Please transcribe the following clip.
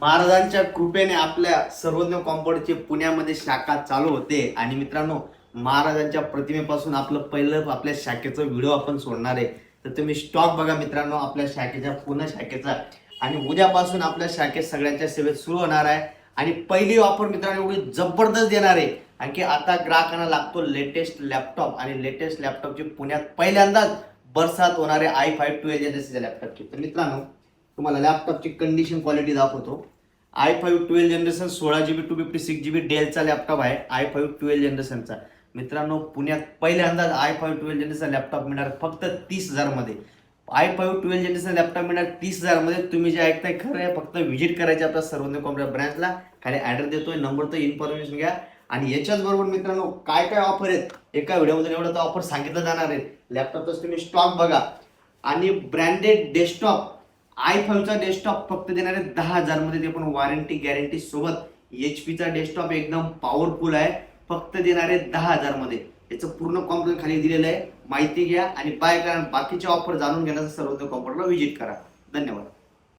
महाराजांच्या कृपेने आपल्या सर्वज्ञ कॉम्पाउंडची पुण्यामध्ये शाखा चालू होते आणि मित्रांनो, महाराजांच्या प्रतिमेपासून आपलं पहिलं आपल्या शाखेचा व्हिडिओ आपण सोडणार आहे. तर तुम्ही स्टॉक बघा मित्रांनो आपल्या शाखेच्या, पुणे शाखेचा. आणि उद्यापासून आपल्या शाखेत सगळ्यांच्या सेवेत सुरू होणार आहे. आणि पहिली ऑफर मित्रांनो एवढी जबरदस्त देणार आहे, कारण की आता ग्राहकांना लागतो लेटेस्ट लॅपटॉप. आणि लेटेस्ट लॅपटॉपची पुण्यात पहिल्यांदाच बरसात होणार आहे i5 12 जनरेशनच्या लॅपटॉपची. तर मित्रांनो, तुम्हाला लॅपटॉपची कंडिशन क्वालिटी दाखवतो. i5 12 जनरेशन 16 GB 256 GB डेलचा लॅपटॉप आहे. i5 12 जनरेशनचा मित्रांनो, पुण्यात पहिल्यांदाच i5 12 जनरेशन लॅपटॉप मिळणार फक्त 30,000 मध्ये. i5 12 जनरेशन लॅपटॉप मिळणार 30,000 मध्ये. तुम्ही जे ऐकताय खरं आहे, फक्त व्हिजिट करायचे आपल्या सर्वज्ञ कॉम्प्युटर ब्रँचला. खाली ॲड्रेस देतोय, नंबर तो, इन्फॉर्मेशन घ्या. आणि याच्याच बरोबर मित्रांनो काय काय ऑफर आहेत एका व्हिडिओमध्ये एवढं तर ऑफर सांगितलं जाणार आहे. लॅपटॉपचा तुम्ही स्टॉक बघा. आणि ब्रँडेड डेस्कटॉप i5चा डेस्कटॉप फक्त देणार आहे 10,000 मध्ये, ते पण वॉरंटी गॅरंटी सोबत. HP चा डेस्कटॉप एकदम पॉवरफुल आहे, फक्त देणार आहे 10,000 मध्ये. याचं पूर्ण कॉम्प्लेन खाली दिलेलं आहे, माहिती घ्या आणि बाय करा. बाकीचे ऑफर जाणून घेण्याचं सर्वोत्तम कॉम्प्युटरला व्हिजिट करा. धन्यवाद.